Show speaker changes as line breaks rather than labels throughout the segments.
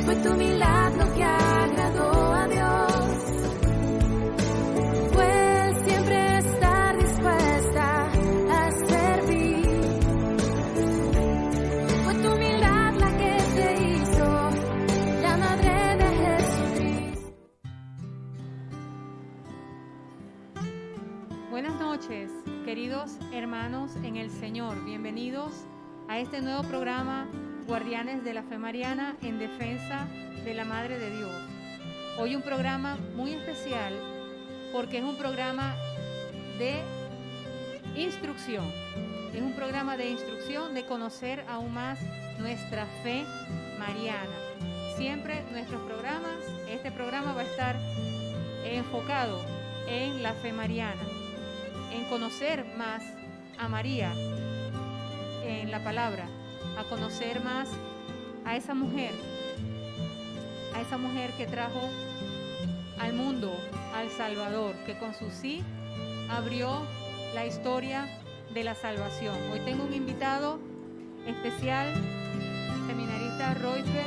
Fue tu milagro que agradó a Dios. Fue siempre estar dispuesta a servir. Fue tu humildad la que te hizo la madre de Jesucristo.
Buenas noches, queridos hermanos en el Señor. Bienvenidos a este nuevo programa Guardianes de la Fe Mariana en defensa de la Madre de Dios. Hoy un programa muy especial porque es un programa de instrucción. Es un programa de instrucción, de conocer aún más nuestra fe mariana. Siempre nuestros programas, este programa va a estar enfocado en la fe mariana, en conocer más a María en la palabra, a conocer más a esa mujer que trajo al mundo al Salvador, que con su sí abrió la historia de la salvación. Hoy tengo un invitado especial, seminarista Royfer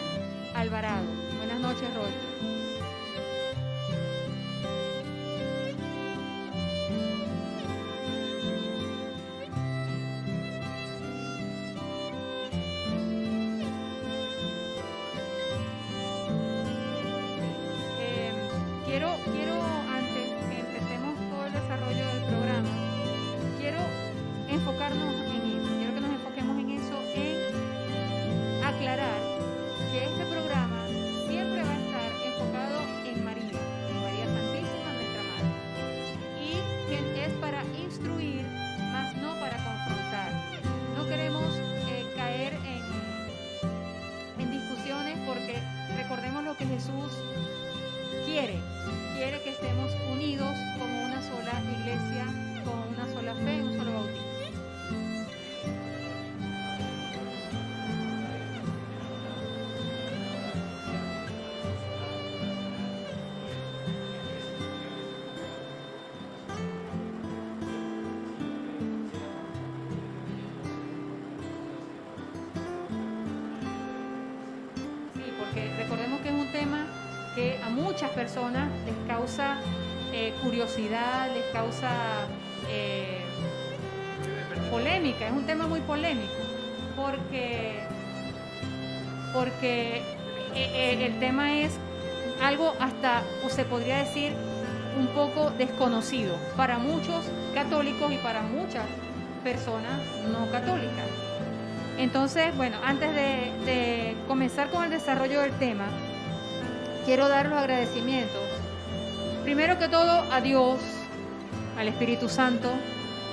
Alvarado. Buenas noches, Royfer. Quiero antes que empecemos todo el desarrollo del programa, quiero enfocarnos en eso, quiero que nos enfoquemos en eso, en aclarar que este programa siempre va a estar enfocado en María Santísima, nuestra Madre, y que es para instruir, más no para confrontar. No queremos caer en discusiones, porque recordemos lo que Jesús quiere que estemos unidos como una sola iglesia, como una sola fe, un solo bautismo. Sí, porque recordemos que es un tema que a muchas personas les causa curiosidad, les causa polémica. Es un tema muy polémico porque el tema es algo hasta, o se podría decir, un poco desconocido para muchos católicos y para muchas personas no católicas. Entonces, bueno, antes de comenzar con el desarrollo del tema, quiero dar los agradecimientos, primero que todo a Dios, al Espíritu Santo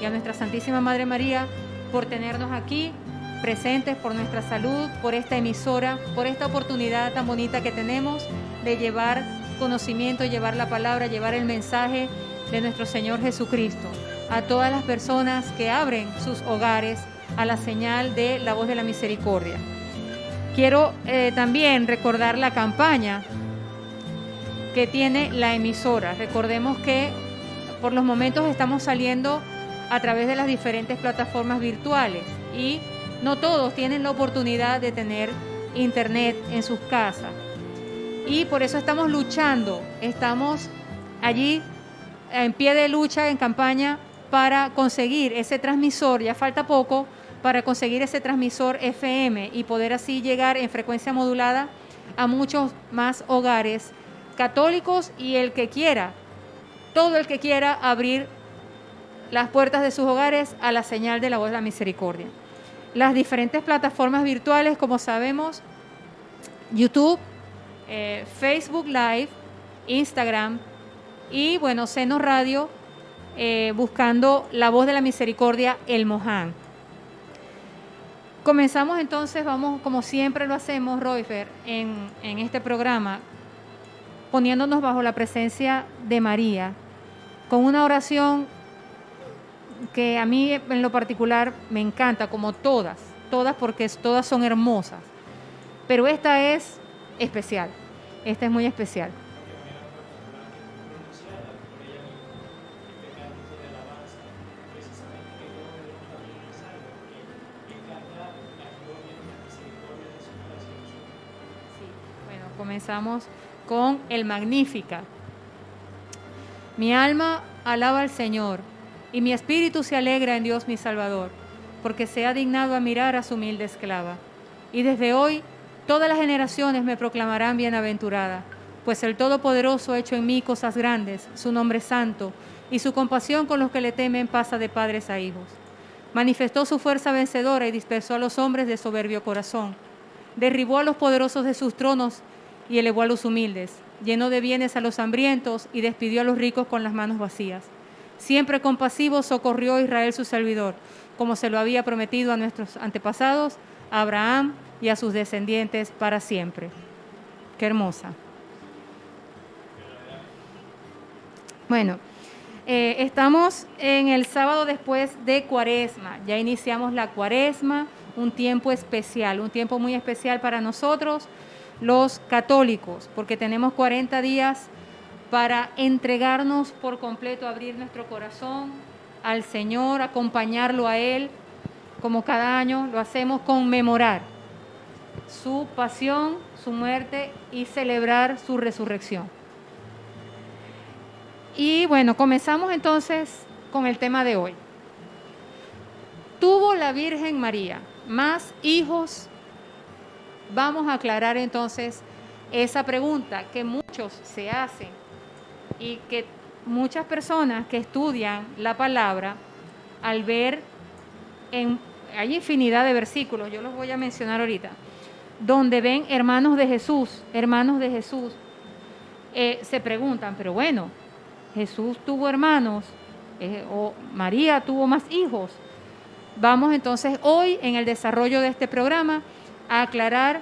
y a nuestra Santísima Madre María por tenernos aquí presentes, por nuestra salud, por esta emisora, por esta oportunidad tan bonita que tenemos de llevar conocimiento, llevar la palabra, llevar el mensaje de nuestro Señor Jesucristo a todas las personas que abren sus hogares a la señal de la voz de la misericordia. Quiero también recordar la campaña que tiene la emisora. Recordemos que por los momentos estamos saliendo a través de las diferentes plataformas virtuales y no todos tienen la oportunidad de tener internet en sus casas. Y por eso estamos luchando, estamos allí en pie de lucha, en campaña para conseguir ese transmisor. Ya falta poco para conseguir ese transmisor FM y poder así llegar en frecuencia modulada a muchos más hogares católicos y el que quiera, todo el que quiera abrir las puertas de sus hogares a la señal de la voz de la misericordia. Las diferentes plataformas virtuales, como sabemos, YouTube, Facebook Live, Instagram y bueno, Seno Radio, buscando la voz de la misericordia, El Moján. Comenzamos entonces, vamos como siempre lo hacemos, Royfer, en este programa, poniéndonos bajo la presencia de María, con una oración que a mí en lo particular me encanta, como todas, porque todas son hermosas, pero esta es especial, esta es muy especial. Comenzamos con el Magnífica. Mi alma alaba al Señor, y mi espíritu se alegra en Dios mi Salvador, porque se ha dignado a mirar a su humilde esclava. Y desde hoy todas las generaciones me proclamarán bienaventurada, pues el Todopoderoso ha hecho en mí cosas grandes, su nombre es santo, y su compasión con los que le temen pasa de padres a hijos. Manifestó su fuerza vencedora y dispersó a los hombres de soberbio corazón. Derribó a los poderosos de sus tronos y elevó a los humildes. Llenó de bienes a los hambrientos y despidió a los ricos con las manos vacías. Siempre compasivo socorrió a Israel su servidor, como se lo había prometido a nuestros antepasados, a Abraham y a sus descendientes para siempre. Qué hermosa. Bueno, estamos en el sábado después de Cuaresma. Ya iniciamos la Cuaresma, un tiempo especial, un tiempo muy especial para nosotros, los católicos, porque tenemos 40 días para entregarnos por completo, abrir nuestro corazón al Señor, acompañarlo a Él, como cada año lo hacemos, conmemorar su pasión, su muerte y celebrar su resurrección. Y bueno, comenzamos entonces con el tema de hoy. ¿Tuvo la Virgen María más hijos? Vamos a aclarar entonces esa pregunta que muchos se hacen y que muchas personas que estudian la palabra, al ver, hay infinidad de versículos, yo los voy a mencionar ahorita, donde ven hermanos de Jesús, se preguntan, pero bueno, Jesús tuvo hermanos, o María tuvo más hijos. Vamos entonces hoy en el desarrollo de este programa a aclarar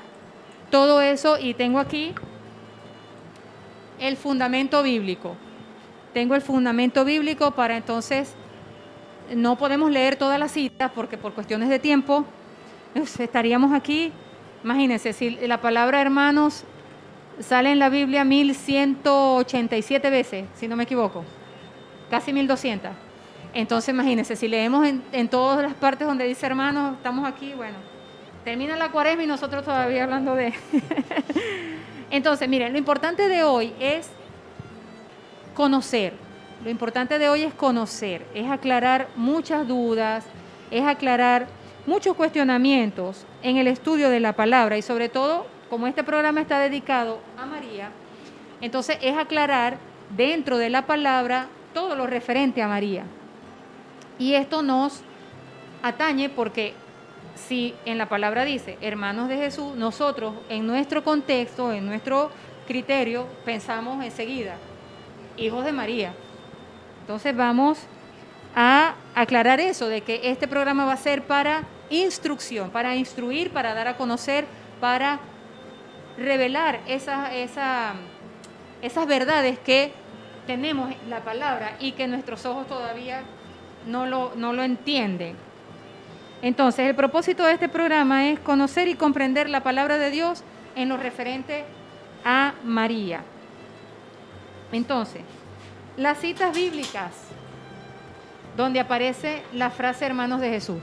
todo eso y tengo aquí el fundamento bíblico. Tengo el fundamento bíblico para entonces, no podemos leer todas las citas porque por cuestiones de tiempo estaríamos aquí. Imagínense, si la palabra hermanos sale en la Biblia 1187 veces, si no me equivoco, casi 1200. Entonces imagínense, si leemos en todas las partes donde dice hermanos, estamos aquí, bueno, termina la Cuaresma y nosotros todavía hablando de... Entonces, miren, lo importante de hoy es conocer. Lo importante de hoy es conocer, es aclarar muchas dudas, es aclarar muchos cuestionamientos en el estudio de la palabra y sobre todo, como este programa está dedicado a María, entonces es aclarar dentro de la palabra todo lo referente a María. Y esto nos atañe porque si en la palabra dice hermanos de Jesús, nosotros en nuestro contexto, en nuestro criterio, pensamos enseguida, hijos de María. Entonces vamos a aclarar eso, de que este programa va a ser para instrucción, para instruir, para dar a conocer, para revelar esas verdades que tenemos en la palabra y que nuestros ojos todavía no lo entienden. Entonces, el propósito de este programa es conocer y comprender la palabra de Dios en lo referente a María. Entonces, las citas bíblicas donde aparece la frase hermanos de Jesús.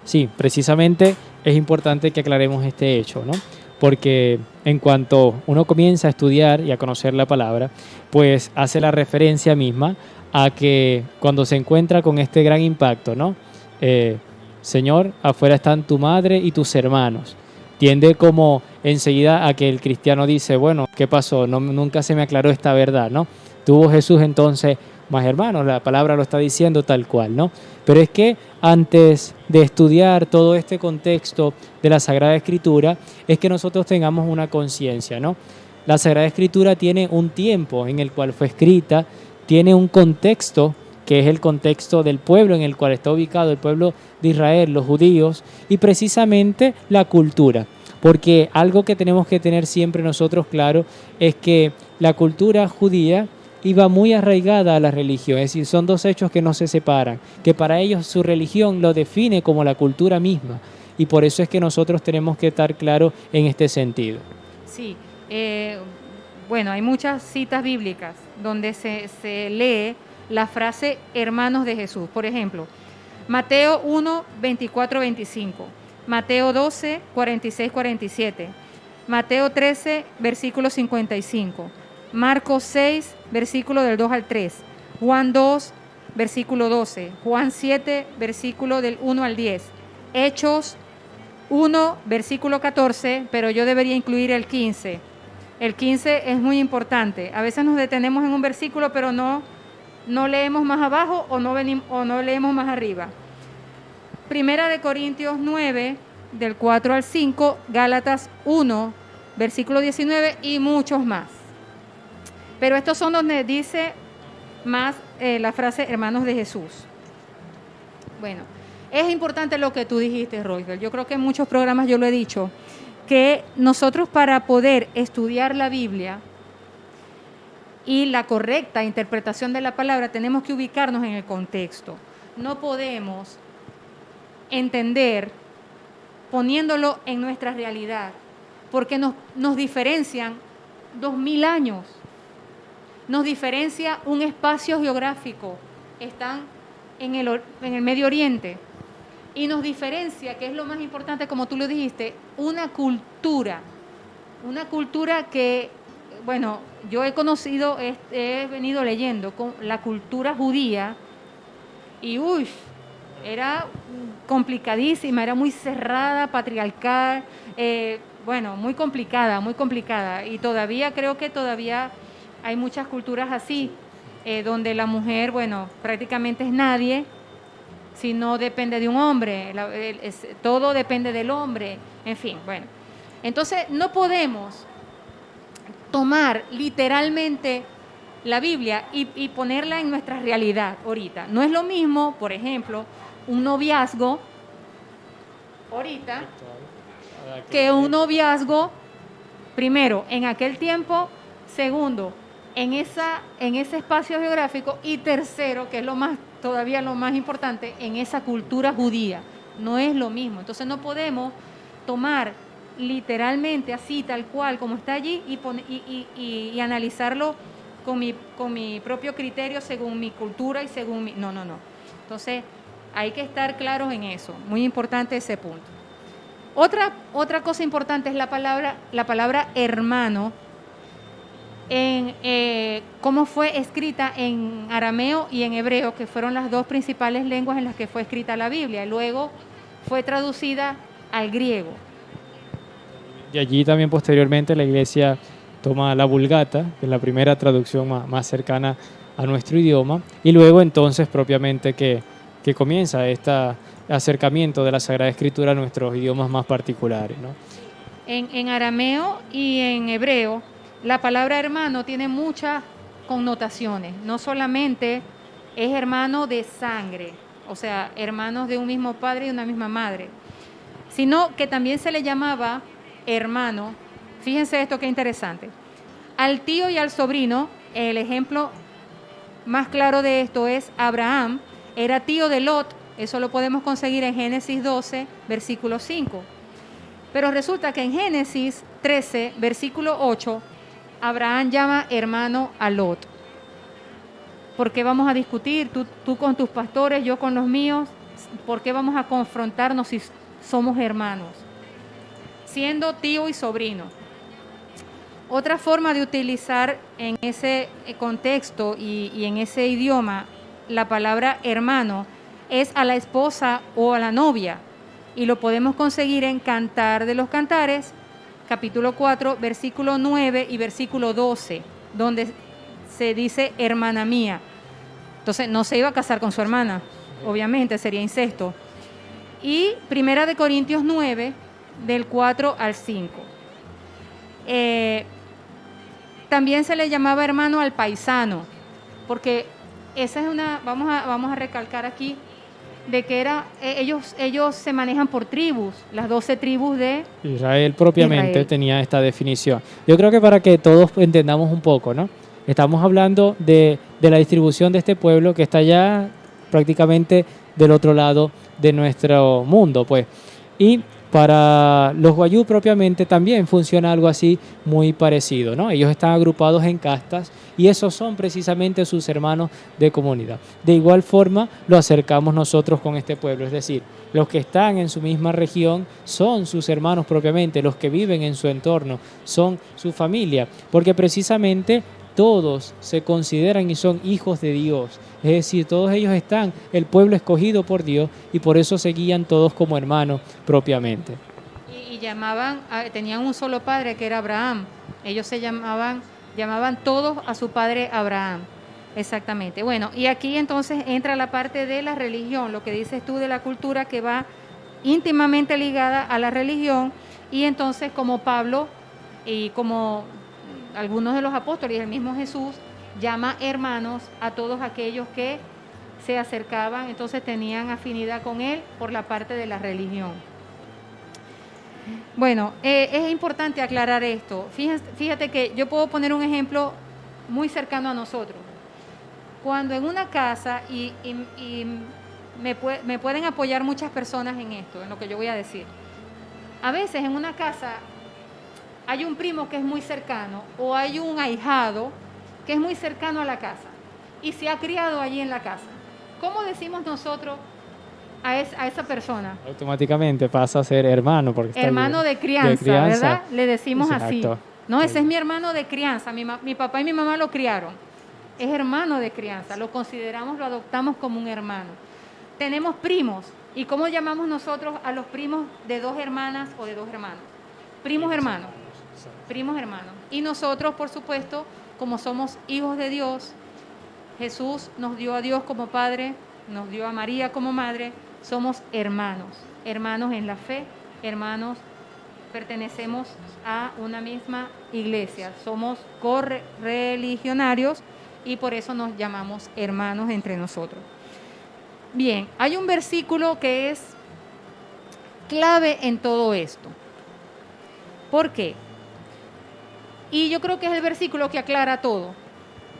Sí, precisamente es importante que aclaremos este hecho, ¿no? Porque en cuanto uno comienza a estudiar y a conocer la palabra, pues hace la referencia misma a que cuando se encuentra con este gran impacto, ¿no? Señor, afuera están tu madre y tus hermanos. Tiende como enseguida a que el cristiano dice, bueno, ¿qué pasó? Nunca se me aclaró esta verdad, ¿no? Tuvo Jesús entonces más hermanos, la palabra lo está diciendo tal cual, ¿no? Pero es que antes de estudiar todo este contexto de la Sagrada Escritura, es que nosotros tengamos una conciencia, ¿no? La Sagrada Escritura tiene un tiempo en el cual fue escrita, tiene un contexto que es el contexto del pueblo en el cual está ubicado el pueblo de Israel, los judíos, y precisamente la cultura. Porque algo que tenemos que tener siempre nosotros claro es que la cultura judía iba muy arraigada a la religión, es decir, son dos hechos que no se separan, que para ellos su religión lo define como la cultura misma, y por eso es que nosotros tenemos que estar claros en este sentido.
Sí, bueno, hay muchas citas bíblicas donde se lee la frase hermanos de Jesús. Por ejemplo, Mateo 1, 24, 25, Mateo 12, 46, 47, Mateo 13, versículo 55. Marcos 6, versículo del 2 al 3. Juan 2, versículo 12. Juan 7, versículo del 1 al 10. Hechos 1, versículo 14, pero yo debería incluir el 15. El 15 es muy importante. A veces nos detenemos en un versículo, pero no leemos más abajo o no leemos más arriba. Primera de Corintios 9, del 4 al 5, Gálatas 1, versículo 19 y muchos más. Pero estos son donde dice más la frase hermanos de Jesús. Bueno, es importante lo que tú dijiste, Roosevelt. Yo creo que en muchos programas yo lo he dicho, que nosotros para poder estudiar la Biblia y la correcta interpretación de la palabra tenemos que ubicarnos en el contexto. No podemos entender poniéndolo en nuestra realidad, porque nos diferencian 2000 años, nos diferencia un espacio geográfico, están en el Medio Oriente, y nos diferencia, que es lo más importante, como tú lo dijiste, una cultura que, bueno, yo he conocido, he venido leyendo con la cultura judía, y era complicadísima, era muy cerrada, patriarcal, bueno, muy complicada, y todavía creo que todavía hay muchas culturas así, donde la mujer, bueno, prácticamente es nadie, si no depende de un hombre, todo depende del hombre, en fin, bueno. Entonces, no podemos tomar literalmente la Biblia y ponerla en nuestra realidad ahorita. No es lo mismo, por ejemplo, un noviazgo ahorita que un noviazgo, primero, en aquel tiempo, segundo, en ese espacio geográfico, y tercero, que es todavía lo más importante, en esa cultura judía. No es lo mismo. Entonces no podemos tomar literalmente así, tal cual, como está allí, y analizarlo con mi propio criterio, según mi cultura y según mi... No. Entonces hay que estar claros en eso. Muy importante ese punto. Otra cosa importante es la palabra hermano, cómo fue escrita en arameo y en hebreo, que fueron las dos principales lenguas en las que fue escrita la Biblia. Luego fue traducida al griego.
Y allí también posteriormente la iglesia toma la Vulgata, que es la primera traducción más cercana a nuestro idioma, y luego entonces propiamente que comienza este acercamiento de la Sagrada Escritura a nuestros idiomas más particulares, ¿no?
En arameo y en hebreo, la palabra hermano tiene muchas connotaciones. No solamente es hermano de sangre, o sea, hermanos de un mismo padre y una misma madre, sino que también se le llamaba hermano. Fíjense esto, qué interesante. Al tío y al sobrino, el ejemplo más claro de esto es Abraham, era tío de Lot. Eso lo podemos conseguir en Génesis 12, versículo 5. Pero resulta que en Génesis 13, versículo 8, Abraham llama hermano a Lot. ¿Por qué vamos a discutir? Tú con tus pastores, yo con los míos. ¿Por qué vamos a confrontarnos si somos hermanos? Siendo tío y sobrino. Otra forma de utilizar en ese contexto y en ese idioma la palabra hermano es a la esposa o a la novia. Y lo podemos conseguir en Cantar de los Cantares, capítulo 4, versículo 9 y versículo 12, donde se dice hermana mía. Entonces no se iba a casar con su hermana, obviamente sería incesto. Y Primera de Corintios 9, del 4 al 5. También se le llamaba hermano al paisano, porque esa es vamos a recalcar aquí, de que ellos se manejan por tribus, las 12 tribus de
Israel propiamente
Israel.
tenía esta definición. Yo creo que para que todos entendamos un poco, ¿no? Estamos hablando de la distribución de este pueblo que está ya prácticamente del otro lado de nuestro mundo, pues. Y para los wayuu propiamente también funciona algo así muy parecido, ¿no? Ellos están agrupados en castas y esos son precisamente sus hermanos de comunidad. De igual forma lo acercamos nosotros con este pueblo, es decir, los que están en su misma región son sus hermanos propiamente, los que viven en su entorno son su familia, porque precisamente todos se consideran y son hijos de Dios. Es decir, todos ellos están, el pueblo escogido por Dios, y por eso se guían todos como hermanos propiamente.
Y tenían un solo padre que era Abraham. Ellos llamaban todos a su padre Abraham. Exactamente. Bueno, y aquí entonces entra la parte de la religión, lo que dices tú de la cultura que va íntimamente ligada a la religión, y entonces como Pablo y como algunos de los apóstoles y el mismo Jesús llama hermanos a todos aquellos que se acercaban, entonces tenían afinidad con él por la parte de la religión. Bueno, es importante aclarar esto. Fíjate que yo puedo poner un ejemplo muy cercano a nosotros. Cuando en una casa, y me pueden apoyar muchas personas en esto, en lo que yo voy a decir. A veces en una casa hay un primo que es muy cercano o hay un ahijado que es muy cercano a la casa y se ha criado allí en la casa. ¿Cómo decimos nosotros a esa persona?
Automáticamente pasa a ser hermano. Porque está
hermano
allí,
de crianza, ¿verdad? Le decimos así.
Exacto.
No, ese es mi hermano de crianza. Mi papá y mi mamá lo criaron. Es hermano de crianza. Lo consideramos, lo adoptamos como un hermano. Tenemos primos. ¿Y cómo llamamos nosotros a los primos de dos hermanas o de dos hermanos? Primos hermanos. Primos hermanos. Y nosotros, por supuesto, como somos hijos de Dios, Jesús nos dio a Dios como Padre, nos dio a María como Madre, somos hermanos, hermanos en la fe, hermanos, pertenecemos a una misma iglesia, somos correligionarios y por eso nos llamamos hermanos entre nosotros. Bien, hay un versículo que es clave en todo esto. ¿Por qué? Y yo creo que es el versículo que aclara todo.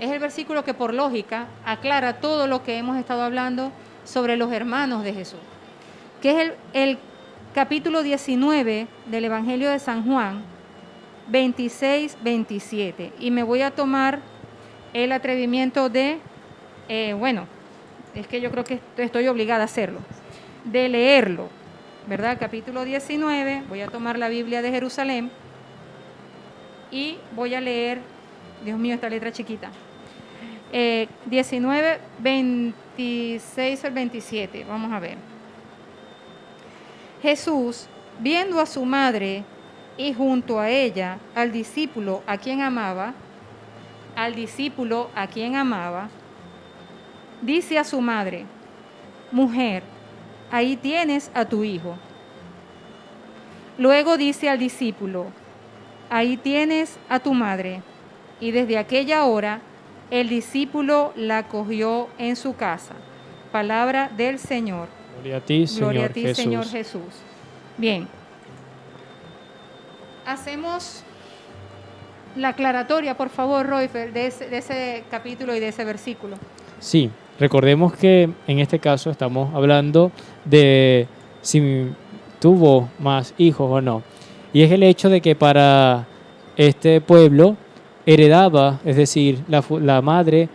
Es el versículo que por lógica aclara todo lo que hemos estado hablando sobre los hermanos de Jesús. Que es el capítulo 19 del Evangelio de San Juan, 26-27. Y me voy a tomar el atrevimiento de, es que yo creo que estoy obligada a hacerlo, de leerlo, ¿verdad? Capítulo 19, voy a tomar la Biblia de Jerusalén y voy a leer, Dios mío, esta letra chiquita, 19, 26 al 27, vamos a ver. Jesús, viendo a su madre y junto a ella al discípulo a quien amaba, dice a su madre: mujer, ahí tienes a tu hijo. Luego dice al discípulo: ahí tienes a tu madre. Y desde aquella hora el discípulo la acogió en su casa. Palabra del Señor.
Gloria a ti, Señor,
Gloria a ti,
Jesús.
Señor Jesús. Bien. Hacemos la aclaratoria, por favor, Royfer, de ese capítulo y de ese versículo.
Sí, recordemos que en este caso estamos hablando de si tuvo más hijos o no. Y es el hecho de que para este pueblo heredaba, es decir, la madre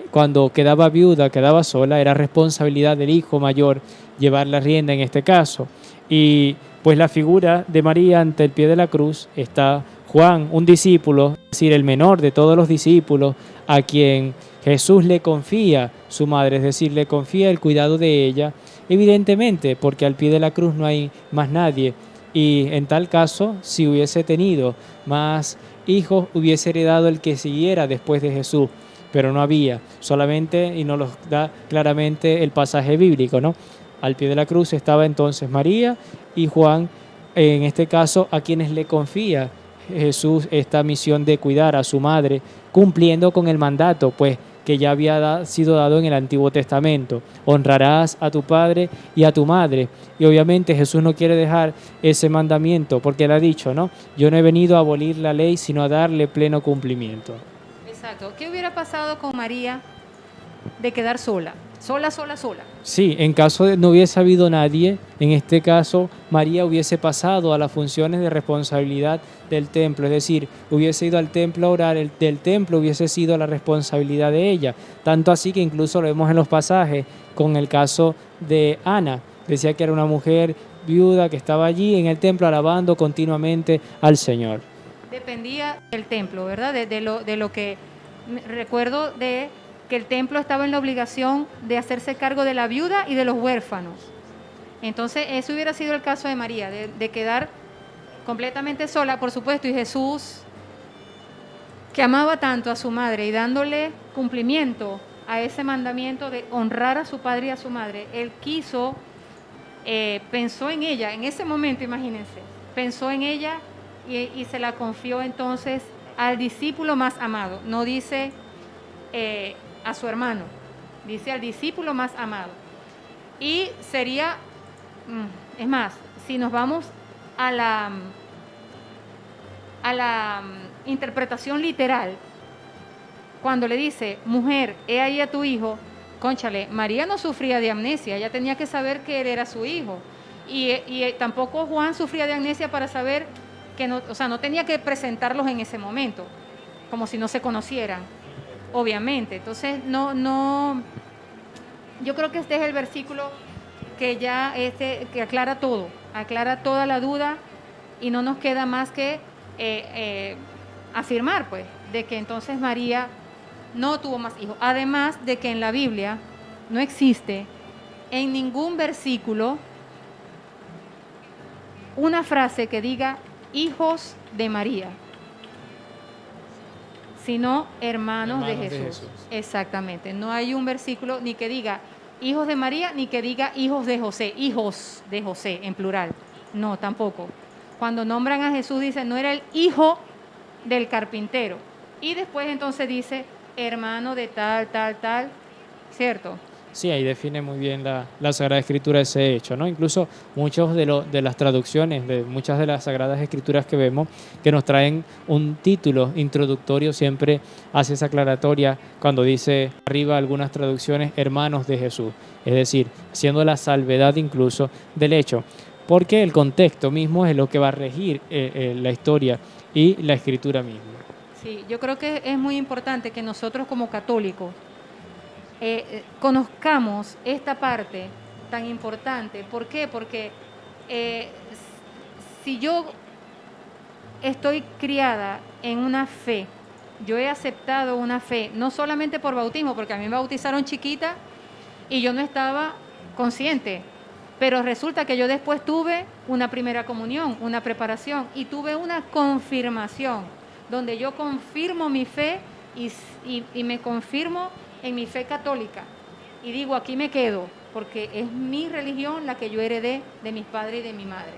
cuando quedaba viuda, quedaba sola, era responsabilidad del hijo mayor llevar la rienda en este caso. Y pues la figura de María ante el pie de la cruz está Juan, un discípulo, es decir, el menor de todos los discípulos, a quien Jesús le confía su madre, es decir, le confía el cuidado de ella, evidentemente, porque al pie de la cruz no hay más nadie. Y en tal caso, si hubiese tenido más hijos, hubiese heredado el que siguiera después de Jesús, pero no había, solamente, y nos lo da claramente el pasaje bíblico, ¿no? Al pie de la cruz estaba entonces María y Juan, en este caso, a quienes le confía Jesús esta misión de cuidar a su madre, cumpliendo con el mandato, pues, que ya había sido dado en el Antiguo Testamento. Honrarás a tu padre y a tu madre. Y obviamente Jesús no quiere dejar ese mandamiento, porque él ha dicho, ¿no? Yo no he venido a abolir la ley, sino a darle pleno cumplimiento.
Exacto. ¿Qué hubiera pasado con María de quedar sola? sola, sola, sola.
Sí, en caso de no hubiese habido nadie, en este caso María hubiese pasado a las funciones de responsabilidad del templo, es decir, hubiese ido al templo a orar, del templo hubiese sido la responsabilidad de ella, tanto así que incluso lo vemos en los pasajes con el caso de Ana, decía que era una mujer viuda que estaba allí en el templo alabando continuamente al Señor.
Dependía del templo, ¿verdad? De lo que recuerdo de que el templo estaba en la obligación de hacerse cargo de la viuda y de los huérfanos. Entonces, eso hubiera sido el caso de María, de quedar completamente sola, por supuesto, y Jesús, que amaba tanto a su madre y dándole cumplimiento a ese mandamiento de honrar a su padre y a su madre, él quiso, pensó en ella, en ese momento, imagínense, pensó en ella y se la confió entonces al discípulo más amado. No dice a su hermano, dice al discípulo más amado. Y sería, es más, si nos vamos a la interpretación literal, cuando le dice, mujer, he ahí a tu hijo, cónchale, María no sufría de amnesia, ella tenía que saber que él era su hijo. Y tampoco Juan sufría de amnesia para saber que no, o sea, no tenía que presentarlos en ese momento, como si no se conocieran, obviamente. Entonces, yo creo que este es el versículo que ya que aclara todo, aclara toda la duda y no nos queda más que afirmar, pues, de que entonces María no tuvo más hijos. Además de que en la Biblia no existe en ningún versículo una frase que diga hijos de María, sino hermanos de Jesús. Exactamente. No hay un versículo ni que diga hijos de María, ni que diga hijos de José en plural. No, tampoco. Cuando nombran a Jesús dice, no era el hijo del carpintero. Y después entonces dice, hermano de tal, tal, tal, ¿cierto?
Sí, ahí define muy bien la Sagrada Escritura ese hecho, ¿no? Incluso muchos de las traducciones, de muchas de las Sagradas Escrituras que vemos, que nos traen un título introductorio, siempre hace esa aclaratoria cuando dice arriba algunas traducciones, hermanos de Jesús, es decir, siendo la salvedad incluso del hecho, porque el contexto mismo es lo que va a regir la historia y la Escritura misma.
Sí, yo creo que es muy importante que nosotros como católicos conozcamos esta parte tan importante. ¿Por qué? Porque si yo estoy criada en una fe, yo he aceptado una fe, no solamente por bautismo, porque a mí me bautizaron chiquita y yo no estaba consciente, pero resulta que yo después tuve una primera comunión, una preparación y tuve una confirmación, donde yo confirmo mi fe y me confirmo en mi fe católica y digo, aquí me quedo, porque es mi religión la que yo heredé de mis padres y de mi madre.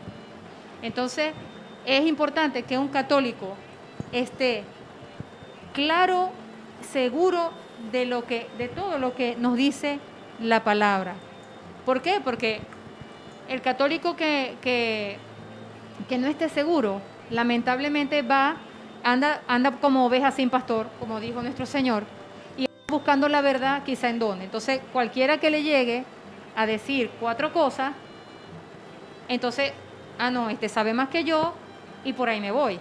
Entonces, es importante que un católico esté claro, seguro de todo lo que nos dice la palabra. ¿Por qué? Porque el católico que no esté seguro, lamentablemente anda como oveja sin pastor, como dijo nuestro Señor, buscando la verdad quizá en dónde. Entonces, cualquiera que le llegue a decir 4 cosas, entonces, no, sabe más que yo y por ahí me voy.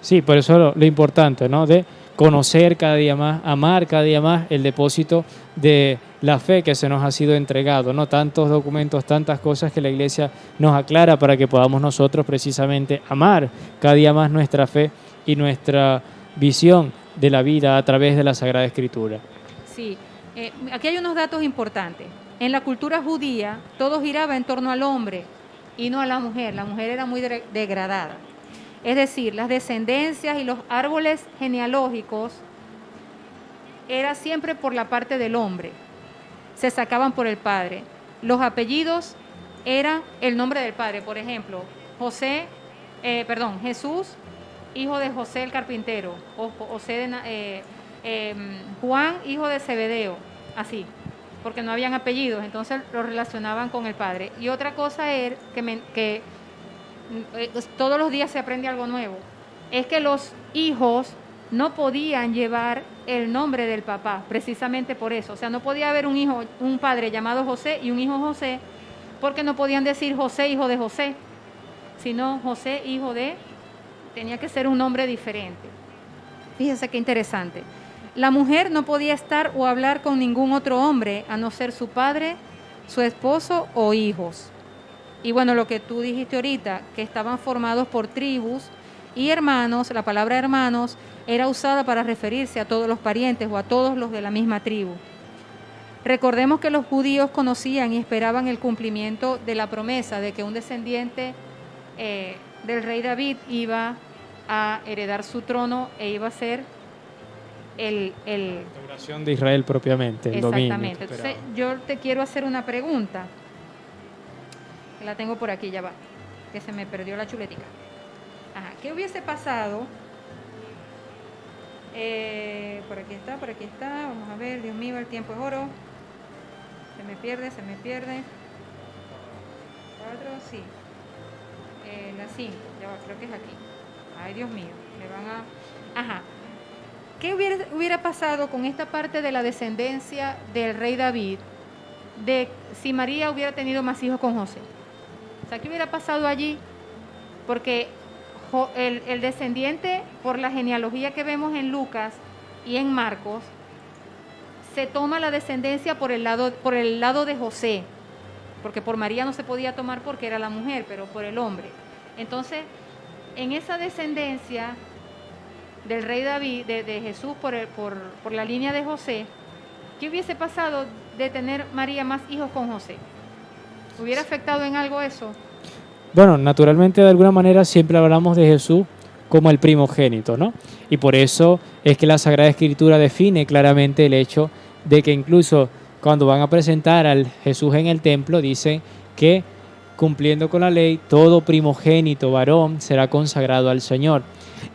Sí, por eso lo importante, ¿no? De conocer cada día más, amar cada día más el depósito de la fe que se nos ha sido entregado, ¿no? Tantos documentos, tantas cosas que la Iglesia nos aclara para que podamos nosotros precisamente amar cada día más nuestra fe y nuestra visión de la vida a través de la Sagrada Escritura.
Sí, aquí hay unos datos importantes. En la cultura judía, todo giraba en torno al hombre y no a la mujer. La mujer era muy degradada. Es decir, las descendencias y los árboles genealógicos era siempre por la parte del hombre. Se sacaban por el padre. Los apellidos eran el nombre del padre. Por ejemplo, Jesús, hijo de José el carpintero, o Juan, hijo de Zebedeo, así, porque no habían apellidos, entonces lo relacionaban con el padre. Y otra cosa es que todos los días se aprende algo nuevo, es que los hijos no podían llevar el nombre del papá, precisamente por eso. O sea, no podía haber un padre llamado José y un hijo José, porque no podían decir José, hijo de José, sino José, hijo de, tenía que ser un nombre diferente. Fíjense qué interesante. La mujer no podía estar o hablar con ningún otro hombre, a no ser su padre, su esposo o hijos. Y bueno, lo que tú dijiste ahorita, que estaban formados por tribus y hermanos, la palabra hermanos era usada para referirse a todos los parientes o a todos los de la misma tribu. Recordemos que los judíos conocían y esperaban el cumplimiento de la promesa de que un descendiente del rey David iba a heredar su trono e iba a ser
La restauración de Israel propiamente, el dominio.
Exactamente. Entonces, yo te quiero hacer una pregunta. La tengo por aquí, ya va. Que se me perdió la chuletica. Ajá. ¿Qué hubiese pasado? Por aquí está. Vamos a ver, Dios mío, el tiempo es oro. Se me pierde. 4, sí. La 5, ya va, creo que es aquí. Ay, Dios mío, me van a... Ajá. ¿Qué hubiera pasado con esta parte de la descendencia del rey David de si María hubiera tenido más hijos con José? O sea, ¿qué hubiera pasado allí? Porque el descendiente, por la genealogía que vemos en Lucas y en Marcos, se toma la descendencia por el lado de José, porque por María no se podía tomar porque era la mujer, pero por el hombre. Entonces, en esa descendencia del rey David, de Jesús por la línea de José, ¿qué hubiese pasado de tener María más hijos con José? ¿Hubiera afectado en algo eso?
Bueno, naturalmente de alguna manera siempre hablamos de Jesús como el primogénito, ¿no? Y por eso es que la Sagrada Escritura define claramente el hecho de que incluso cuando van a presentar al Jesús en el templo, dicen que cumpliendo con la ley, todo primogénito varón será consagrado al Señor.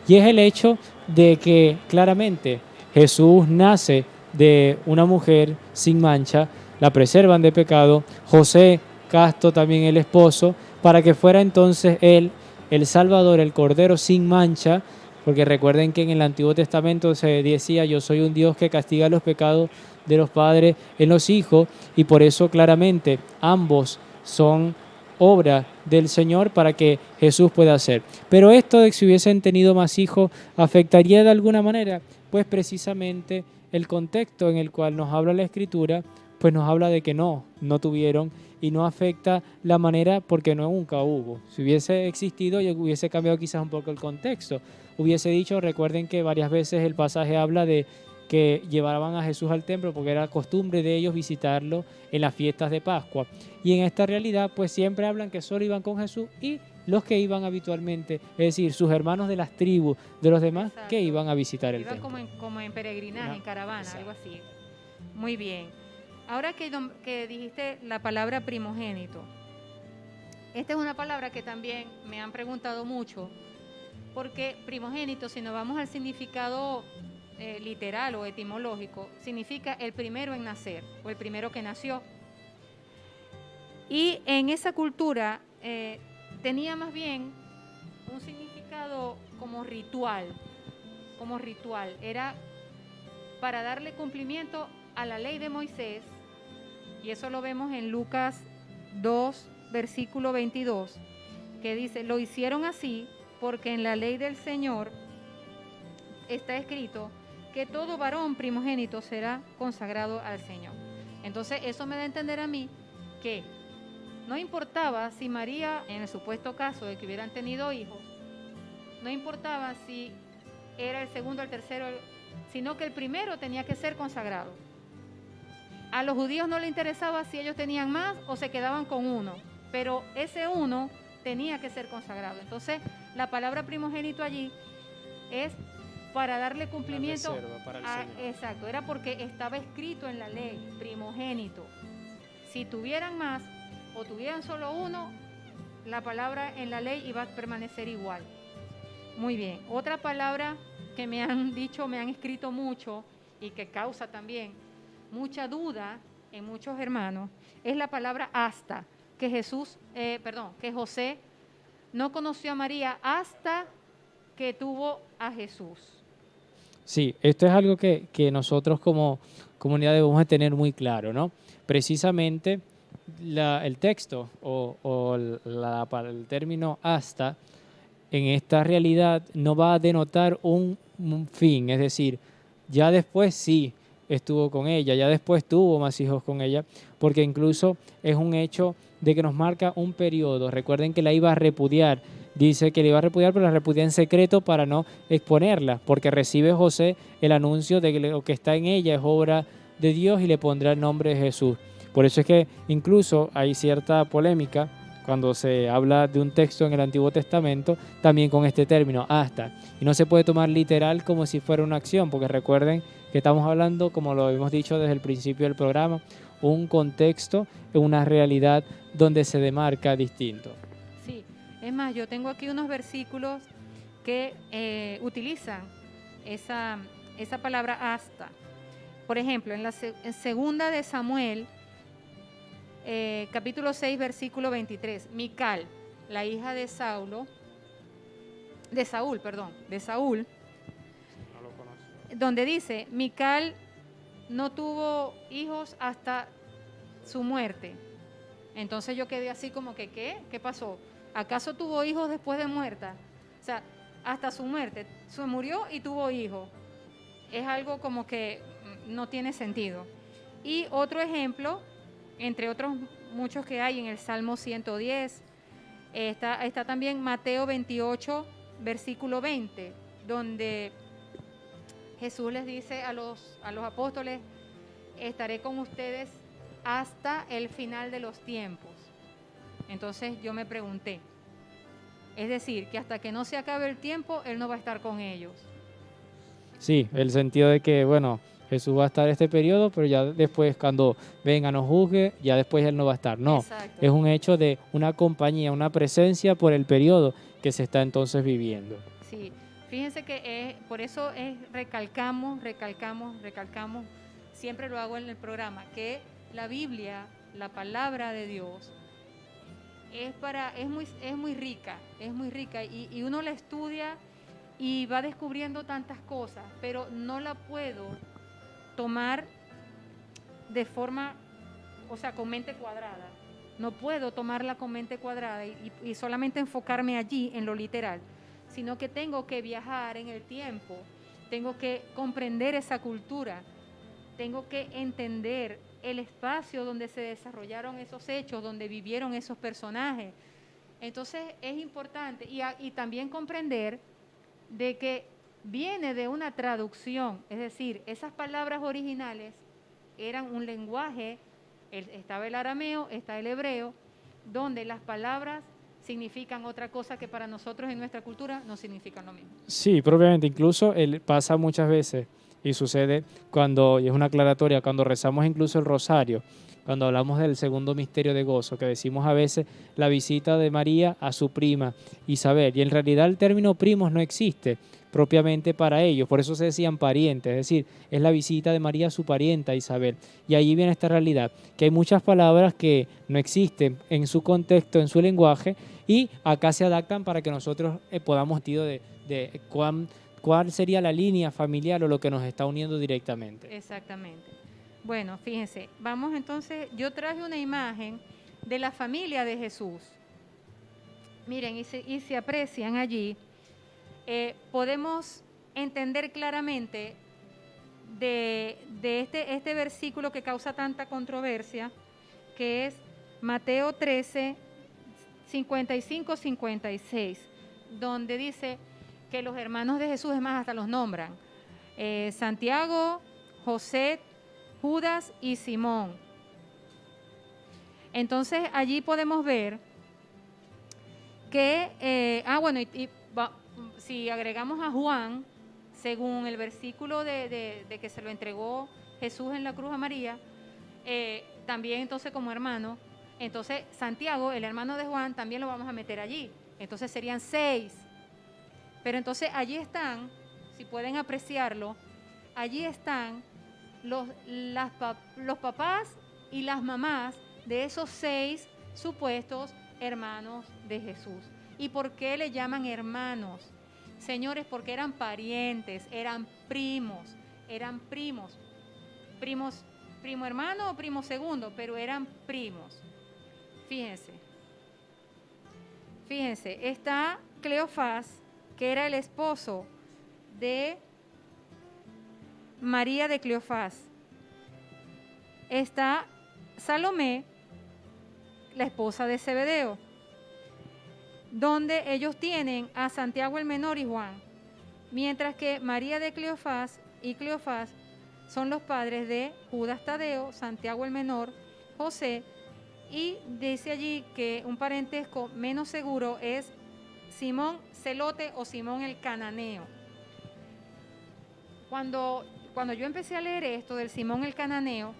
Y es el hecho de que claramente Jesús nace de una mujer sin mancha, la preservan de pecado, José casto también el esposo, para que fuera entonces él el Salvador, el Cordero sin mancha, porque recuerden que en el Antiguo Testamento se decía: yo soy un Dios que castiga los pecados de los padres en los hijos, y por eso claramente ambos son obra del Señor para que Jesús pueda hacer. Pero esto de que si hubiesen tenido más hijos, ¿afectaría de alguna manera? Pues precisamente el contexto en el cual nos habla la Escritura, pues nos habla de que no tuvieron, y no afecta la manera porque nunca hubo. Si hubiese existido, yo hubiese cambiado quizás un poco el contexto. Hubiese dicho, recuerden que varias veces el pasaje habla de que llevaban a Jesús al templo porque era costumbre de ellos visitarlo en las fiestas de Pascua. Y en esta realidad, pues siempre hablan que solo iban con Jesús y los que iban habitualmente, es decir, sus hermanos de las tribus, de los demás,
Exacto.
que iban a visitar el
Iban
templo.
como en peregrinaje, en caravana,
Exacto.
algo así. Muy bien. Ahora que dijiste la palabra primogénito, esta es una palabra que también me han preguntado mucho, porque primogénito, si nos vamos al significado literal o etimológico, significa el primero en nacer o el primero que nació. Y en esa cultura tenía más bien un significado como ritual, era para darle cumplimiento a la ley de Moisés, y eso lo vemos en Lucas 2, versículo 22, que dice: lo hicieron así porque en la ley del Señor está escrito que todo varón primogénito será consagrado al Señor. Entonces eso me da a entender a mí que no importaba si María, en el supuesto caso de que hubieran tenido hijos, no importaba si era el segundo, el tercero, sino que el primero tenía que ser consagrado. A los judíos no les interesaba si ellos tenían más o se quedaban con uno, pero ese uno tenía que ser consagrado. Entonces, la palabra primogénito allí es para darle cumplimiento
para el
a,
Señor.
exacto, era porque estaba escrito en la ley, primogénito. Si tuvieran más o tuvieran solo uno, la palabra en la ley iba a permanecer igual. Muy bien. Otra palabra que me han dicho, me han escrito mucho y que causa también mucha duda en muchos hermanos, es la palabra hasta, que que José no conoció a María hasta que tuvo a Jesús.
Sí, esto es algo que nosotros como comunidad debemos de tener muy claro, ¿no? Precisamente el texto el término hasta en esta realidad no va a denotar un fin, es decir, ya después sí estuvo con ella, ya después tuvo más hijos con ella, porque incluso es un hecho de que nos marca un periodo. Recuerden que la iba a repudiar, dice que la iba a repudiar, pero la repudia en secreto para no exponerla, porque recibe José el anuncio de que lo que está en ella es obra de Dios y le pondrá el nombre de Jesús. Por eso es que incluso hay cierta polémica cuando se habla de un texto en el Antiguo Testamento, también con este término, hasta. Y no se puede tomar literal como si fuera una acción, porque recuerden que estamos hablando, como lo hemos dicho desde el principio del programa, un contexto, una realidad donde se demarca distinto.
Sí, es más, yo tengo aquí unos versículos que utilizan esa palabra hasta. Por ejemplo, en segunda de Samuel, capítulo 6, versículo 23, Mical, la hija de Saúl, donde dice, Mical no tuvo hijos hasta su muerte. Entonces yo quedé así como que, ¿qué pasó? ¿Acaso tuvo hijos después de muerta? O sea, hasta su muerte, se murió y tuvo hijos. Es algo como que no tiene sentido. Y otro ejemplo, entre otros muchos que hay en el Salmo 110, está también Mateo 28, versículo 20, donde Jesús les dice a los apóstoles, estaré con ustedes hasta el final de los tiempos. Entonces yo me pregunté, es decir, que hasta que no se acabe el tiempo, Él no va a estar con ellos.
Sí, el sentido de que, bueno, Jesús va a estar este periodo, pero ya después cuando venga nos juzgue, ya después Él no va a estar. No,
exacto.
Es un hecho de una compañía, una presencia por el periodo que se está entonces viviendo.
Sí, fíjense que por eso recalcamos, siempre lo hago en el programa, que la Biblia, la palabra de Dios, es muy rica y uno la estudia y va descubriendo tantas cosas, pero no la puedo tomar de forma, o sea, con mente cuadrada. No puedo tomarla con mente cuadrada y solamente enfocarme allí en lo literal, sino que tengo que viajar en el tiempo, tengo que comprender esa cultura, tengo que entender el espacio donde se desarrollaron esos hechos, donde vivieron esos personajes. Entonces es importante y también comprender de que viene de una traducción, es decir, esas palabras originales eran un lenguaje, estaba el arameo, está el hebreo, donde las palabras significan otra cosa que para nosotros en nuestra cultura no significan lo mismo.
Sí, propiamente, incluso pasa muchas veces y sucede cuando, y es una aclaratoria, cuando rezamos incluso el rosario, cuando hablamos del segundo misterio de gozo, que decimos a veces la visita de María a su prima Isabel, y en realidad el término primos no existe propiamente para ellos, por eso se decían parientes, es decir, es la visita de María a su parienta Isabel, y ahí viene esta realidad, que hay muchas palabras que no existen en su contexto, en su lenguaje, y acá se adaptan para que nosotros podamos de cuál sería la línea familiar o lo que nos está uniendo directamente.
Exactamente. Bueno, fíjense, vamos entonces, yo traje una imagen de la familia de Jesús. Miren, y se aprecian allí, podemos entender claramente de este versículo que causa tanta controversia, que es Mateo 13, 55-56, donde dice que los hermanos de Jesús, es más, hasta los nombran, Santiago, José, Judas y Simón. Entonces allí podemos ver que, si agregamos a Juan, según el versículo de que se lo entregó Jesús en la cruz a María, también entonces como hermano, entonces Santiago, el hermano de Juan, también lo vamos a meter allí. Entonces serían 6. Pero entonces allí están, si pueden apreciarlo, allí están los papás y las mamás de esos 6 supuestos hermanos de Jesús. ¿Y por qué le llaman hermanos? señores, porque eran parientes, eran primos, primo hermano o primo segundo, pero eran primos. Fíjense, está Cleofás, que era el esposo de María de Cleofás. Está Salomé, la esposa de Zebedeo, donde ellos tienen a Santiago el menor y Juan, mientras que María de Cleofás y Cleofás son los padres de Judas Tadeo, Santiago el menor, José, y dice allí que un parentesco menos seguro es Simón Celote o Simón el Cananeo. Cuando yo empecé a leer esto del Simón el Cananeo,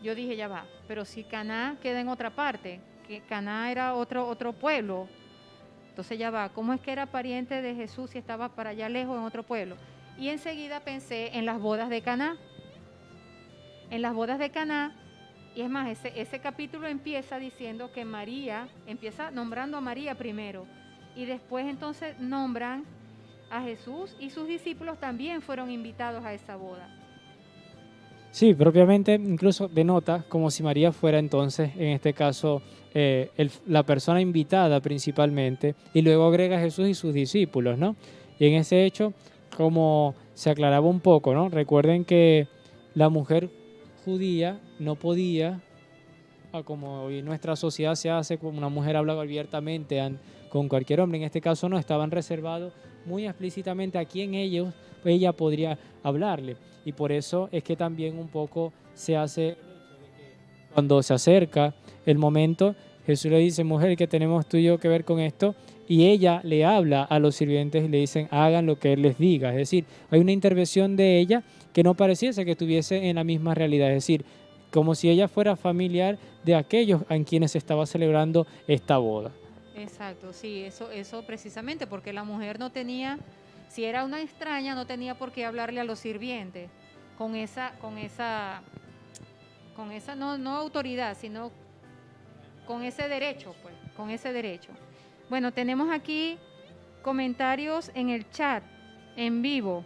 yo dije, ya va, pero si Caná queda en otra parte, que Caná era otro pueblo, entonces ya va, ¿cómo es que era pariente de Jesús si estaba para allá lejos en otro pueblo? Y enseguida pensé en las bodas de Caná. En las bodas de Caná, y es más, ese capítulo empieza diciendo que María, empieza nombrando a María primero, y después entonces nombran a Jesús, y sus discípulos también fueron invitados a esa boda.
Sí, propiamente incluso denota como si María fuera entonces, en este caso, la persona invitada principalmente, y luego agrega a Jesús y sus discípulos, ¿no? Y en ese hecho, como se aclaraba un poco, ¿no? Recuerden que la mujer judía no podía, como hoy nuestra sociedad se hace, como una mujer habla abiertamente con cualquier hombre, en este caso no, estaban reservados muy explícitamente a quién ella podría hablarle. Y por eso es que también un poco se hace, cuando se acerca el momento, Jesús le dice, mujer, ¿qué tenemos tú y yo que ver con esto? Y ella le habla a los sirvientes y le dicen, hagan lo que él les diga. Es decir, hay una intervención de ella que no pareciese que estuviese en la misma realidad. Es decir, como si ella fuera familiar de aquellos en quienes se estaba celebrando esta boda.
Exacto, sí, eso precisamente, porque la mujer no tenía, si era una extraña, no tenía por qué hablarle a los sirvientes con esa no autoridad, sino con ese derecho, pues, con ese derecho. Bueno, tenemos aquí comentarios en el chat, en vivo.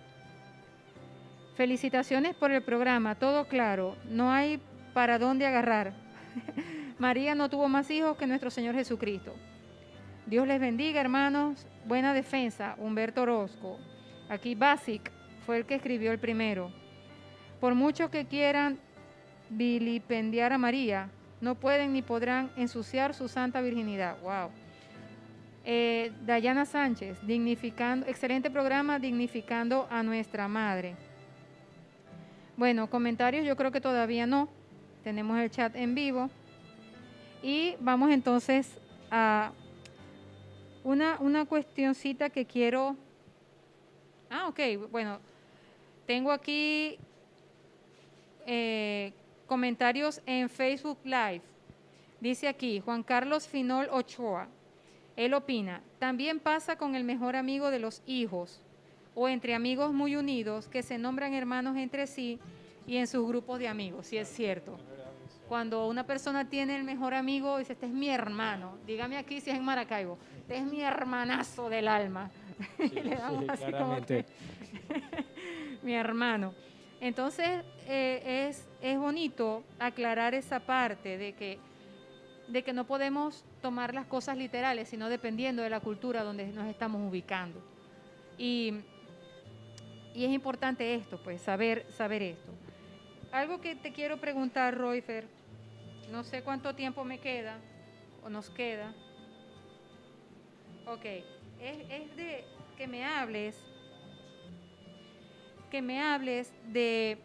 Felicitaciones por el programa, todo claro, no hay para dónde agarrar. María no tuvo más hijos que nuestro Señor Jesucristo. Dios les bendiga, hermanos. Buena defensa, Humberto Orozco. Aquí Basic fue el que escribió el primero. Por mucho que quieran vilipendiar a María, no pueden ni podrán ensuciar su santa virginidad. Wow. Dayana Sánchez, excelente programa, dignificando a nuestra madre. Bueno, comentarios yo creo que todavía no. Tenemos el chat en vivo. Y vamos entonces a una cuestioncita que quiero... ok, bueno, tengo aquí comentarios en Facebook Live. Dice aquí, Juan Carlos Finol Ochoa, él opina, también pasa con el mejor amigo de los hijos, o entre amigos muy unidos que se nombran hermanos entre sí y en sus grupos de amigos, sí es cierto. Cuando una persona tiene el mejor amigo, dice, este es mi hermano, dígame aquí si es en Maracaibo, este es mi hermanazo del alma.
Sí,
Le damos así
claramente.
Mi hermano. Entonces, es bonito aclarar esa parte de que no podemos tomar las cosas literales, sino dependiendo de la cultura donde nos estamos ubicando. Y es importante esto, pues, saber esto. Algo que te quiero preguntar, Royfer, no sé cuánto tiempo me queda o nos queda. Ok, es de que me hables de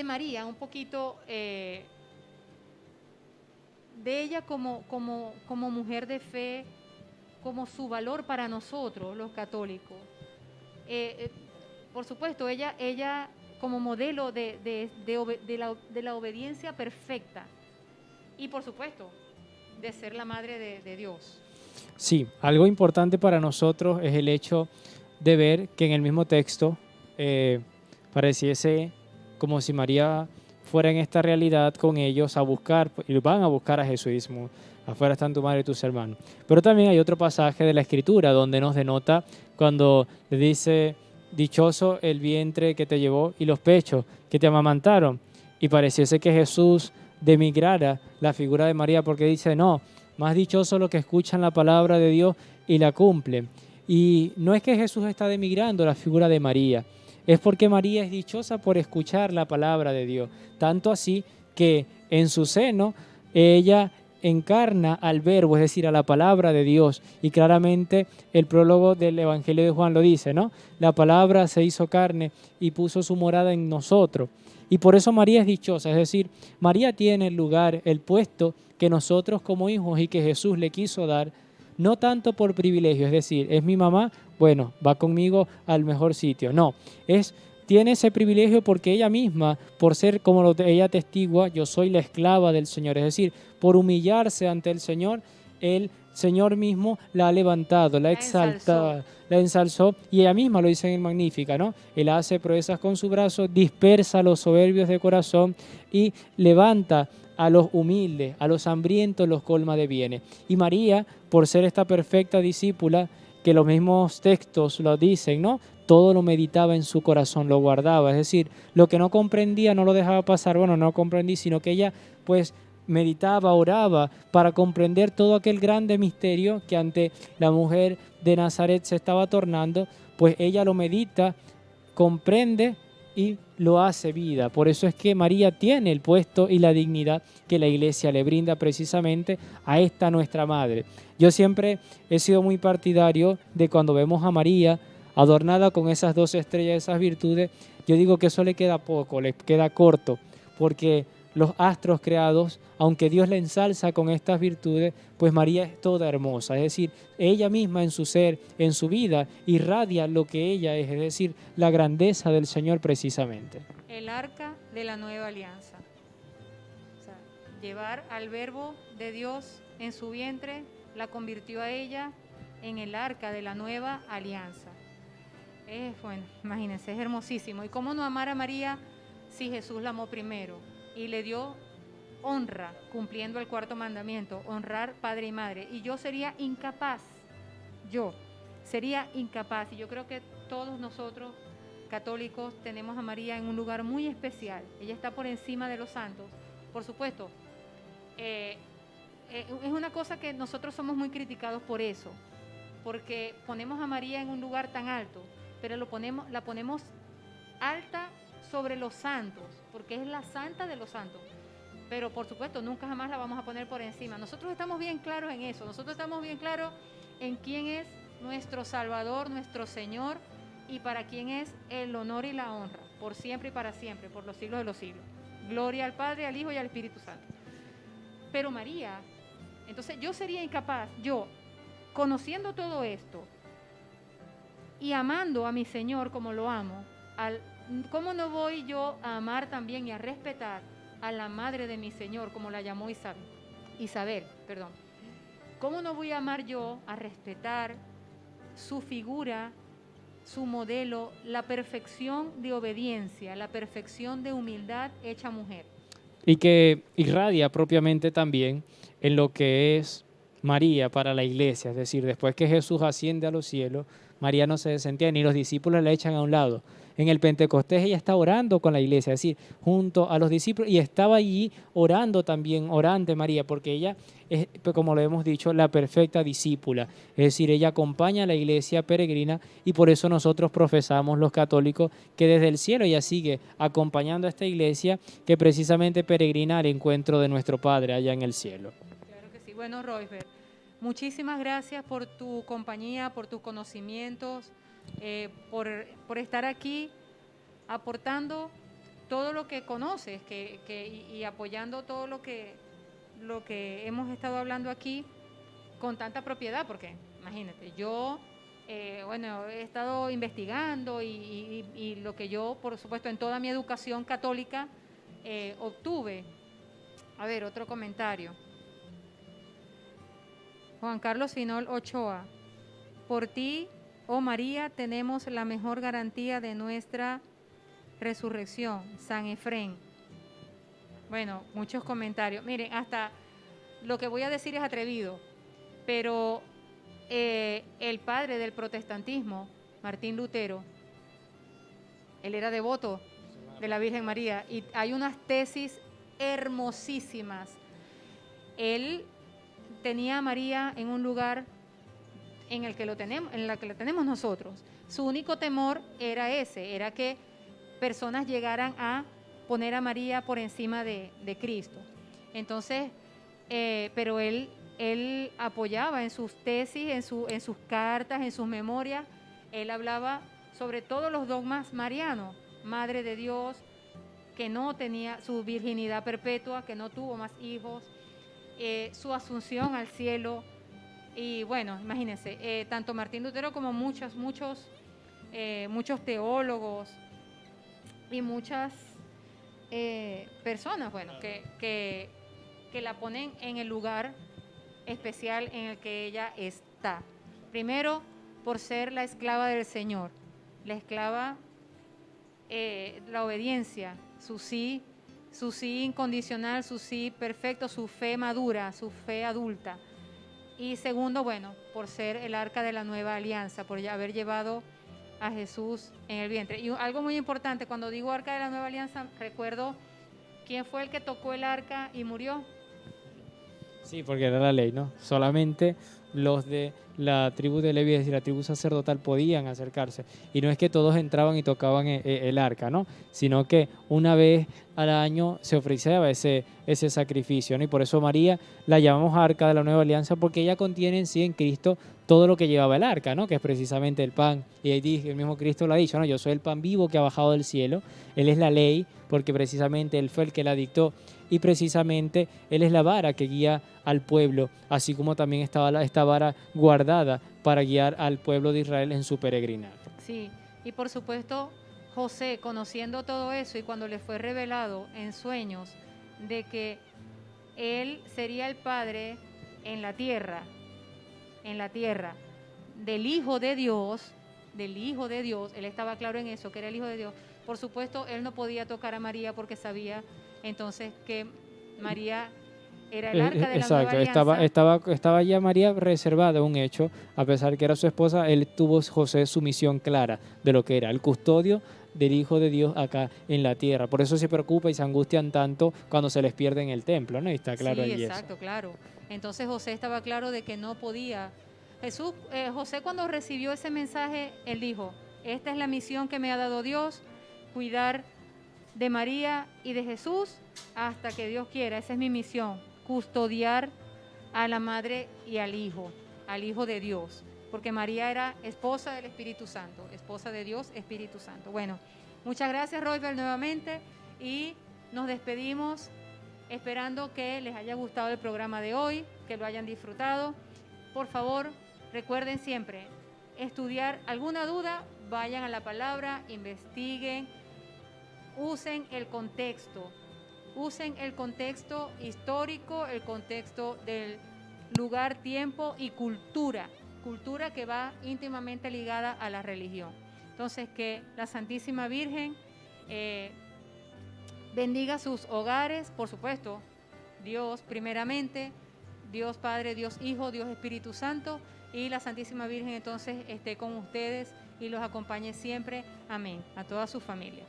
María, un poquito de ella como mujer de fe, como su valor para nosotros, los católicos. Por supuesto, ella como modelo de la obediencia perfecta y, por supuesto, de ser la madre de Dios.
Sí, algo importante para nosotros es el hecho de ver que en el mismo texto pareciese como si María fuera en esta realidad con ellos a buscar, y van a buscar a Jesús, afuera están tu madre y tus hermanos. Pero también hay otro pasaje de la Escritura donde nos denota cuando le dice, dichoso el vientre que te llevó y los pechos que te amamantaron. Y pareciese que Jesús demigrara la figura de María porque dice, no, más dichoso los que escuchan la palabra de Dios y la cumplen. Y no es que Jesús está demigrando la figura de María, es porque María es dichosa por escuchar la palabra de Dios. Tanto así que en su seno ella encarna al verbo, es decir, a la palabra de Dios. Y claramente el prólogo del Evangelio de Juan lo dice, ¿no? La palabra se hizo carne y puso su morada en nosotros. Y por eso María es dichosa, es decir, María tiene el lugar, el puesto que nosotros como hijos y que Jesús le quiso dar, no tanto por privilegio, es decir, es mi mamá, bueno, va conmigo al mejor sitio. No, tiene ese privilegio porque ella misma, por ser como ella testigua, yo soy la esclava del Señor, es decir, por humillarse ante el Señor, el Señor mismo la ha levantado, la ha exaltado, la ensalzó, y ella misma lo dice en el Magnífica, ¿no? Él hace proezas con su brazo, dispersa a los soberbios de corazón y levanta a los humildes, a los hambrientos los colma de bienes. Y María, por ser esta perfecta discípula, que los mismos textos lo dicen, ¿no? Todo lo meditaba en su corazón, lo guardaba. Es decir, lo que no comprendía no lo dejaba pasar. Bueno, no comprendí, sino que ella, pues, meditaba, oraba para comprender todo aquel grande misterio que ante la mujer de Nazaret se estaba tornando, pues ella lo medita, comprende y lo hace vida. Por eso es que María tiene el puesto y la dignidad que la Iglesia le brinda precisamente a esta nuestra Madre. Yo siempre he sido muy partidario de cuando vemos a María adornada con esas 2 estrellas, esas virtudes, yo digo que eso le queda poco, le queda corto, porque los astros creados, aunque Dios la ensalza con estas virtudes, pues María es toda hermosa, es decir, ella misma en su ser, en su vida, irradia lo que ella es decir, la grandeza del Señor precisamente.
El arca de la nueva alianza. O sea, llevar al verbo de Dios en su vientre, la convirtió a ella en el arca de la nueva alianza. Bueno, imagínense, es hermosísimo. ¿Y cómo no amar a María si Jesús la amó primero y le dio honra cumpliendo el 4.º mandamiento, honrar padre y madre? Y yo sería incapaz, y yo creo que todos nosotros católicos tenemos a María en un lugar muy especial. Ella está por encima de los santos, por supuesto. Es una cosa que nosotros somos muy criticados por eso, porque ponemos a María en un lugar tan alto, pero la ponemos alta sobre los santos, porque es la santa de los santos. Pero por supuesto, nunca jamás la vamos a poner por encima. Nosotros estamos bien claros en eso, nosotros estamos bien claros en quién es nuestro Salvador, nuestro Señor, y para quién es el honor y la honra, por siempre y para siempre, por los siglos de los siglos. Gloria al Padre, al Hijo y al Espíritu Santo. Pero María, entonces yo sería incapaz, yo, conociendo todo esto y amando a mi Señor como lo amo, ¿cómo no voy yo a amar también y a respetar a la madre de mi Señor, como la llamó Isabel? ¿Cómo no voy a amar yo, a respetar su figura, su modelo, la perfección de obediencia, la perfección de humildad hecha mujer?
Y que irradia propiamente también en lo que es María para la Iglesia, es decir, después que Jesús asciende a los cielos, María no se desentía, ni los discípulos la echan a un lado. En el Pentecostés ella está orando con la Iglesia, es decir, junto a los discípulos, y estaba allí orando también, orante María, porque ella es, como lo hemos dicho, la perfecta discípula. Es decir, ella acompaña a la Iglesia peregrina, y por eso nosotros profesamos los católicos que desde el cielo ella sigue acompañando a esta Iglesia que precisamente peregrina al encuentro de nuestro Padre allá en el cielo.
Claro que sí. Bueno, Roisberg, muchísimas gracias por tu compañía, por tus conocimientos, por estar aquí aportando todo lo que conoces y apoyando todo lo que hemos estado hablando aquí con tanta propiedad, porque imagínate, yo he estado investigando y lo que yo, por supuesto, en toda mi educación católica obtuve. A ver, otro comentario. Juan Carlos Finol Ochoa, por ti, oh María, tenemos la mejor garantía de nuestra resurrección. San Efrén. Bueno, muchos comentarios. Miren, hasta lo que voy a decir es atrevido, pero el padre del protestantismo, Martín Lutero, él era devoto de la Virgen María y hay unas tesis hermosísimas. Él tenía a María en un lugar en el que en la que la tenemos nosotros. Su único temor era era que personas llegaran a poner a María por encima de Cristo. Entonces, pero él apoyaba en sus tesis, en sus cartas, en sus memorias, él hablaba sobre todos los dogmas marianos, Madre de Dios, que no tenía su virginidad perpetua, que no tuvo más hijos, su asunción al cielo. Y bueno, imagínense, tanto Martín Lutero como muchos teólogos y muchas personas, bueno, que la ponen en el lugar especial en el que ella está. Primero, por ser la esclava del Señor, la esclava, la obediencia, su sí incondicional, su sí perfecto, su fe madura, su fe adulta. Y segundo, bueno, por ser el arca de la nueva alianza, por haber llevado a Jesús en el vientre. Y algo muy importante, cuando digo arca de la nueva alianza, recuerdo quién fue el que tocó el arca y murió.
Sí, porque era la ley, ¿no? Solamente los de la tribu de Leví, es decir, la tribu sacerdotal, podían acercarse. Y no es que todos entraban y tocaban el arca, ¿no? Sino que una vez al año se ofrecía ese sacrificio, ¿no? Y por eso María la llamamos arca de la nueva alianza, porque ella contiene en sí, en Cristo, todo lo que llevaba el arca, ¿no? Que es precisamente el pan. Y ahí dice, el mismo Cristo lo ha dicho, ¿no? Yo soy el pan vivo que ha bajado del cielo. Él es la ley, porque precisamente Él fue el que la dictó. Y precisamente Él es la vara que guía al pueblo, así como también estaba esta vara guardada para guiar al pueblo de Israel en su peregrinaje.
Sí, y por supuesto José, conociendo todo eso y cuando le fue revelado en sueños de que él sería el padre en la tierra, del Hijo de Dios, él estaba claro en eso, que era el Hijo de Dios. Por supuesto, él no podía tocar a María porque sabía entonces que María era el arca de la nueva alianza.
Estaba ya María reservada un hecho, a pesar que era su esposa, él tuvo José su misión clara de lo que era el custodio del Hijo de Dios acá en la tierra. Por eso se preocupa y se angustian tanto cuando se les pierde en el templo, ¿no? Y está claro
sí,
allí
exacto,
eso.
claro. Entonces José estaba claro de que no podía. José cuando recibió ese mensaje, él dijo, esta es la misión que me ha dado Dios, cuidar de María y de Jesús hasta que Dios quiera. Esa es mi misión, custodiar a la madre y al hijo de Dios, porque María era esposa del Espíritu Santo, esposa de Dios, Espíritu Santo. Bueno, muchas gracias, Roybal, nuevamente, y nos despedimos esperando que les haya gustado el programa de hoy, que lo hayan disfrutado. Por favor, recuerden siempre, estudiar alguna duda, vayan a la palabra, investiguen, usen el contexto histórico, el contexto del lugar, tiempo y cultura que va íntimamente ligada a la religión. Entonces, que la Santísima Virgen bendiga sus hogares, por supuesto, Dios primeramente, Dios Padre, Dios Hijo, Dios Espíritu Santo, y la Santísima Virgen entonces esté con ustedes y los acompañe siempre. Amén. A toda su familia.